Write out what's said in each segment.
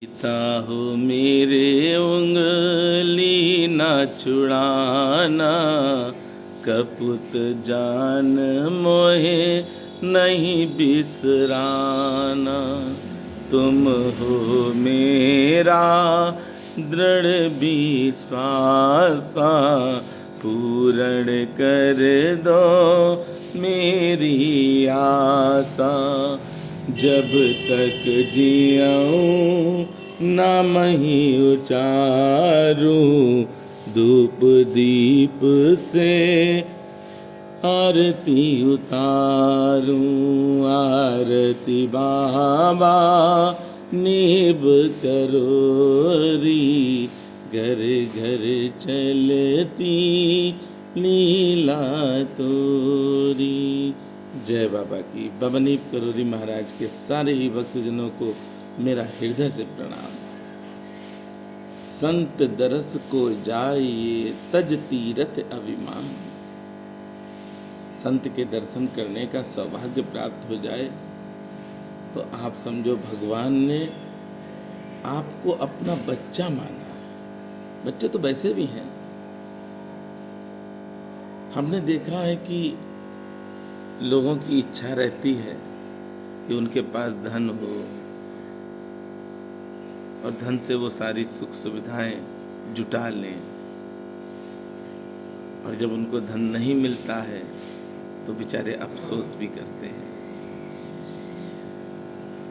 पिता हो मेरे उंगली ना छुड़ाना, कपूत जान मोहे नहीं बिसराना। तुम हो मेरा दृढ़ विश्वासा, पूर्ण कर दो मेरी आशा। जब तक जियाऊं नाम ही उचारूं, धूप दीप से आरती उतारूं। आरती बाबा नीब करोरी, घर घर चलती लीला तोरी। जय बाबा की। बाबा नीब करोरी महाराज के सारे ही भक्तजनों को मेरा हृदय से प्रणाम। संत दरस को जाइए तज तीरथ अभिमान। संत के दर्शन करने का सौभाग्य प्राप्त हो जाए तो आप समझो भगवान ने आपको अपना बच्चा माना है। बच्चे तो वैसे भी हैं। हमने देखा है कि लोगों की इच्छा रहती है कि उनके पास धन हो और धन से वो सारी सुख सुविधाएं जुटा लें, और जब उनको धन नहीं मिलता है तो बेचारे अफसोस भी करते हैं।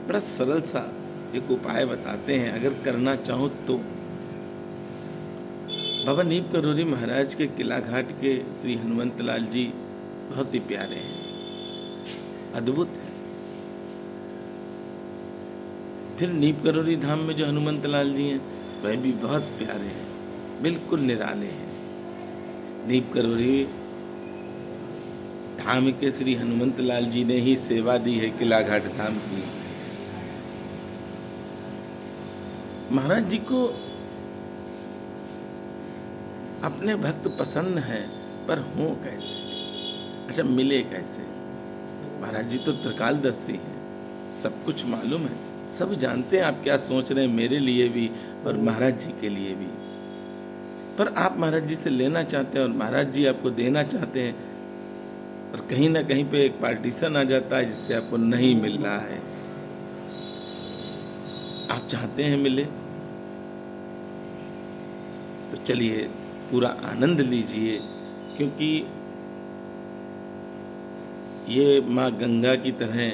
बड़ा सरल सा एक उपाय बताते हैं, अगर करना चाहो तो। बाबा नीब करोरी महाराज के किला घाट के श्री हनुमंत लाल जी बहुत ही प्यारे हैं, अद्भुत है। फिर नीब करोरी धाम में जो हनुमंत लाल जी हैं वह भी बहुत प्यारे हैं, बिल्कुल निराले हैं। नीब करोरी धाम के श्री हनुमंत लाल जी ने ही सेवा दी है किला घाट धाम की। महाराज जी को अपने भक्त पसंद हैं, पर हों कैसे, अच्छा मिले कैसे। महाराज जी तो त्रिकालदर्शी हैं, सब कुछ मालूम है, सब जानते हैं आप क्या सोच रहे हैं मेरे लिए भी और महाराज जी के लिए भी। पर आप महाराज जी से लेना चाहते हैं और महाराज जी आपको देना चाहते हैं, और कहीं ना कहीं पे एक पार्टीशन आ जाता है जिससे आपको नहीं मिल रहा है। आप चाहते हैं मिले तो चलिए पूरा आनंद लीजिए, क्योंकि ये माँ गंगा की तरह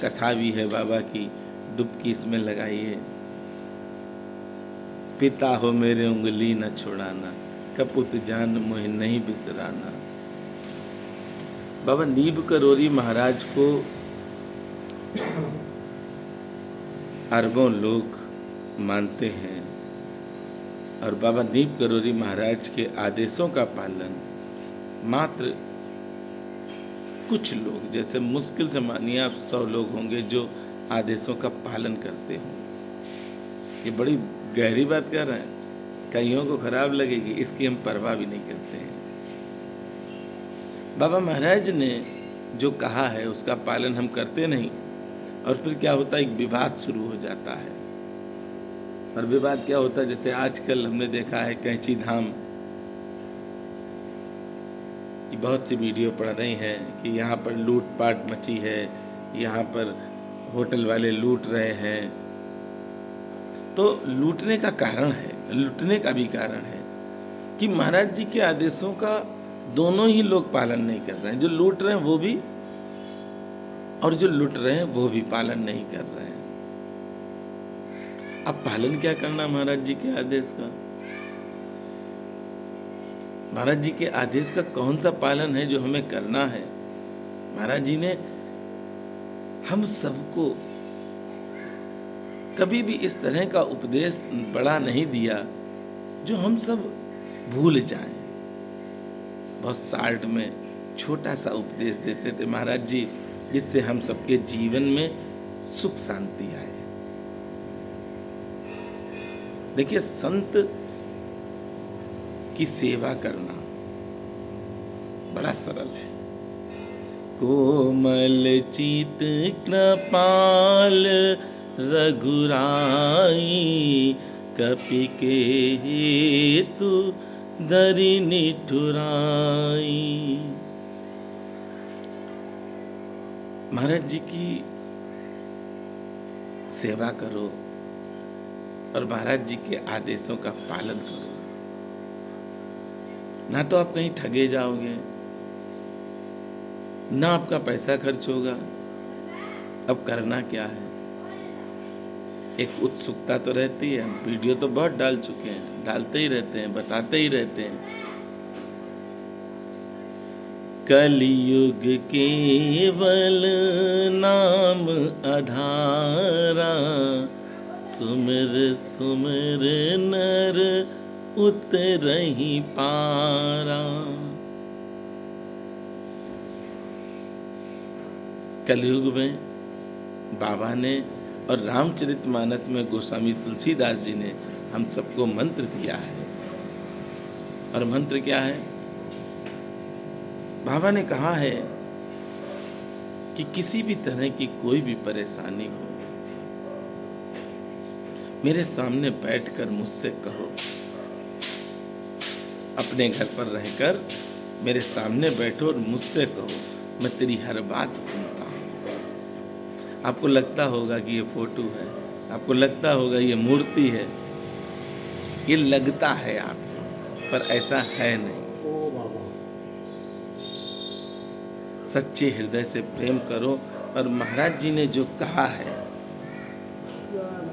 कथा भी है बाबा की। डुबकी इसमें लगाइए। पिता हो मेरे उंगली न छुड़ाना, कपूत जान मोहे नहीं बिसराना। बाबा नीब करोरी महाराज को अरबों लोग मानते हैं, और बाबा नीब करोरी महाराज के आदेशों का पालन मात्र कुछ लोग, जैसे मुश्किल से मानिए आप 100 लोग होंगे जो आदेशों का पालन करते हों। ये बड़ी गहरी बात कर रहे हैं, कईयों को खराब लगेगी, इसकी हम परवाह भी नहीं करते हैं। बाबा महाराज ने जो कहा है उसका पालन हम करते नहीं, और फिर क्या होता है, एक विवाद शुरू हो जाता है। और विवाद क्या होता है, जैसे आजकल हमने देखा है कैंची धाम की बहुत सी वीडियो पढ़ रही हैं कि यहाँ पर लूटपाट मची है, यहाँ पर होटल वाले लूट रहे हैं। तो लूटने का कारण है, लूटने का भी कारण है कि महाराज जी के आदेशों का दोनों ही लोग पालन नहीं कर रहे हैं। जो लूट रहे हैं वो भी, और जो लूट रहे हैं वो भी पालन नहीं कर रहे हैं। अब पालन क्या करना महाराज जी के आदेश का? महाराज जी के आदेश का कौन सा पालन है जो हमें करना है? महाराज जी ने हम सबको कभी भी इस तरह का उपदेश बड़ा नहीं दिया जो हम सब भूल जाएं। बहुत शार्ट में छोटा सा उपदेश देते थे महाराज जी, जिससे हम सबके जीवन में सुख शांति आए। देखिए, संत की सेवा करना बड़ा सरल है। कोमल चित कृपाल रघुराई, कपि के हेतु धरि निठुराई। महाराज जी की सेवा करो और महाराज जी के आदेशों का पालन करो, ना तो आप कहीं ठगे जाओगे, ना आपका पैसा खर्च होगा। अब करना क्या है? एक उत्सुकता तो रहती है, वीडियो तो बहुत डाल चुके हैं, डालते ही रहते हैं, बताते ही रहते हैं। कलियुग केवल नाम आधारा, सुमिर सुमिर नर उतरहि पारा। कलयुग में बाबा ने और रामचरितमानस में गोस्वामी तुलसीदास जी ने हम सबको मंत्र दिया है। और मंत्र क्या है? बाबा ने कहा है कि किसी भी तरह की कोई भी परेशानी हो, मेरे सामने बैठकर मुझसे कहो। अपने घर पर रहकर मेरे सामने बैठो और मुझसे कहो, मैं तेरी हर बात सुनता हूँ। आपको लगता होगा कि ये फोटो है, आपको लगता होगा ये मूर्ति है, ये लगता है आपको, पर ऐसा है नहीं। सच्चे हृदय से प्रेम करो। और महाराज जी ने जो कहा है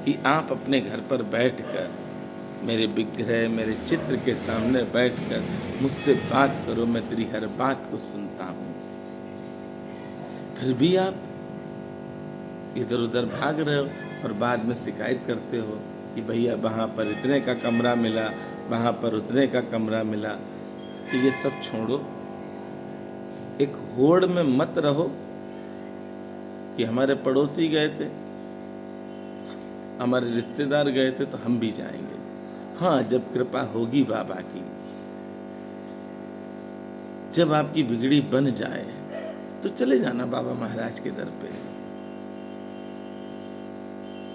कि आप अपने घर पर बैठकर मेरे विग्रह, मेरे चित्र के सामने बैठकर मुझसे बात करो, मैं तेरी हर बात को सुनता हूँ। फिर भी आप इधर उधर भाग रहे हो और बाद में शिकायत करते हो कि भैया वहाँ पर इतने का कमरा मिला, वहाँ पर उतने का कमरा मिला। तो ये सब छोड़ो, एक होड़ में मत रहो कि हमारे पड़ोसी गए थे, हमारे रिश्तेदार गए थे तो हम भी जाएंगे। हाँ, जब कृपा होगी बाबा की, जब आपकी बिगड़ी बन जाए तो चले जाना बाबा महाराज के दर पे।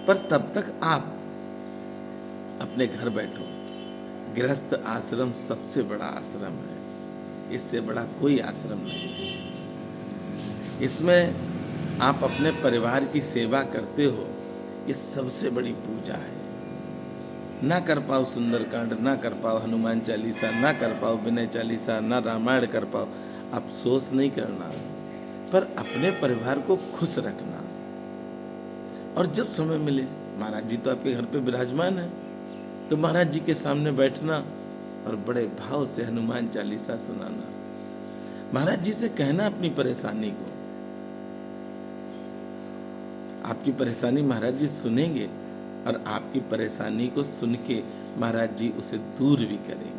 पर तब तक आप अपने घर बैठो। गृहस्थ आश्रम सबसे बड़ा आश्रम है, इससे बड़ा कोई आश्रम नहीं है। इसमें आप अपने परिवार की सेवा करते हो, ये सबसे बड़ी पूजा है। ना कर पाओ सुंदरकांड, ना कर पाओ हनुमान चालीसा, ना कर पाओ विनय चालीसा, ना रामायण कर पाओ, अफसोस नहीं करना, पर अपने परिवार को खुश रखना। और जब समय मिले, महाराज जी तो आपके घर पे विराजमान है, तो महाराज जी के सामने बैठना और बड़े भाव से हनुमान चालीसा सुनाना। महाराज जी से कहना अपनी परेशानी को, आपकी परेशानी महाराज जी सुनेंगे और आपकी परेशानी को सुन के महाराज जी उसे दूर भी करेंगे।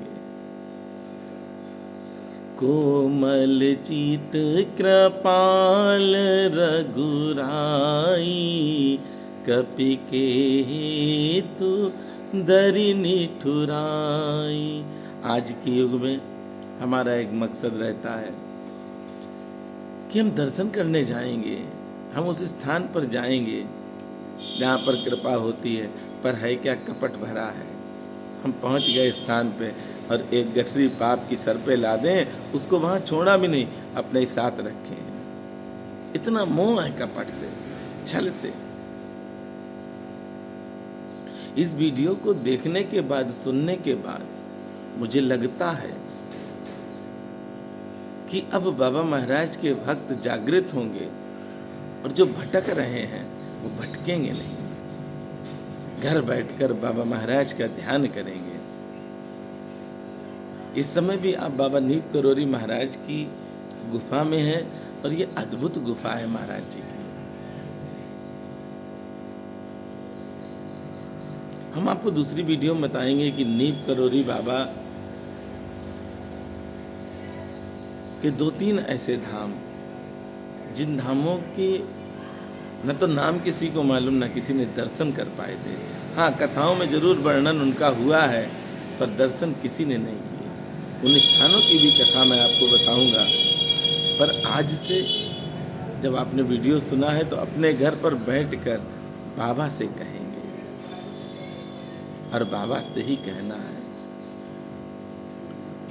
कोमल चित कृपाल रघुराई, कपि के हेतु धरि निठुराई। आज के युग में हमारा एक मकसद रहता है कि हम दर्शन करने जाएंगे, हम उस स्थान पर जाएंगे जहाँ पर कृपा होती है, पर है क्या कपट भरा है। हम पहुँच गए स्थान पे और एक गठरी पाप की सर पे ला दें, उसको वहाँ छोड़ा भी नहीं, अपने ही साथ रखें। इतना मोह है कपट से, छल से। इस वीडियो को देखने के बाद, सुनने के बाद मुझे लगता है कि अब बाबा महाराज के भक्त जागृत होंगे और जो भटक रहे हैं वो भटकेंगे नहीं, घर बैठकर बाबा महाराज का ध्यान करेंगे। इस समय भी आप बाबा नीप करोरी महाराज की गुफा में हैं और ये अद्भुत गुफा है महाराज जी की। हम आपको दूसरी वीडियो में बताएंगे कि नीप करोरी बाबा के 2-3 ऐसे धाम, जिन धामों के न तो नाम किसी को मालूम, न किसी ने दर्शन कर पाए थे। हाँ, कथाओं में जरूर वर्णन उनका हुआ है, पर दर्शन किसी ने नहीं किए। उन स्थानों की भी कथा मैं आपको बताऊंगा। पर आज से जब आपने वीडियो सुना है तो अपने घर पर बैठकर बाबा से कहेंगे और बाबा से ही कहना है।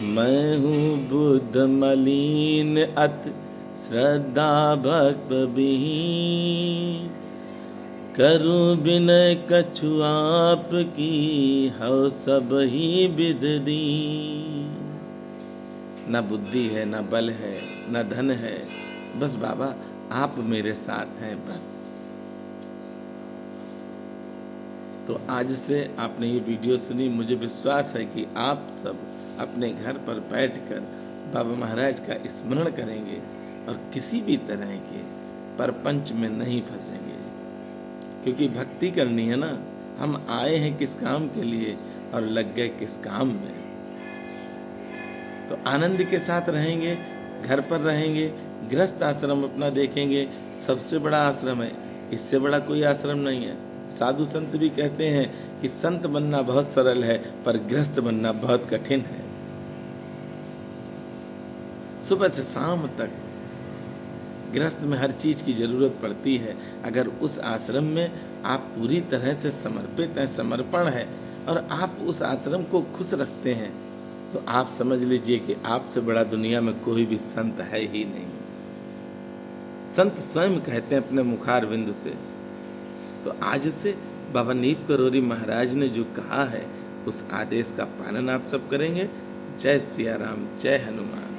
मैं हूँ बुद्ध मलिन अति श्रद्धा भक्त विहीन, करूँ विनय कछु आप की, हौ सब ही विध दीन। न बुद्धि है, न बल है, न धन है, बस बाबा आप मेरे साथ हैं बस। तो आज से आपने ये वीडियो सुनी, मुझे विश्वास है कि आप सब अपने घर पर बैठकर बाबा महाराज का स्मरण करेंगे और किसी भी तरह के परपंच में नहीं फंसेंगे, क्योंकि भक्ति करनी है ना। हम आए हैं किस काम के लिए और लग गए किस काम में। तो आनंद के साथ रहेंगे, घर पर रहेंगे, गृहस्थ आश्रम अपना देखेंगे, सबसे बड़ा आश्रम है, इससे बड़ा कोई आश्रम नहीं है। साधु संत भी कहते हैं कि संत बनना बहुत सरल है, पर गृहस्थ बनना बहुत कठिन है। सुबह से शाम तक गृहस्थ में हर चीज की जरूरत पड़ती है। अगर उस आश्रम में आप पूरी तरह से समर्पित हैं, समर्पण है, और आप उस आश्रम को खुश रखते हैं, तो आप समझ लीजिए कि आपसे बड़ा दुनिया में कोई भी संत है ही नहीं। संत स्वयं कहते हैं अपने मुखारविंद से। तो आज से बाबा नीप करोरी महाराज ने जो कहा है, उस आदेश का पालन आप सब करेंगे। जय सिया राम, जय हनुमान।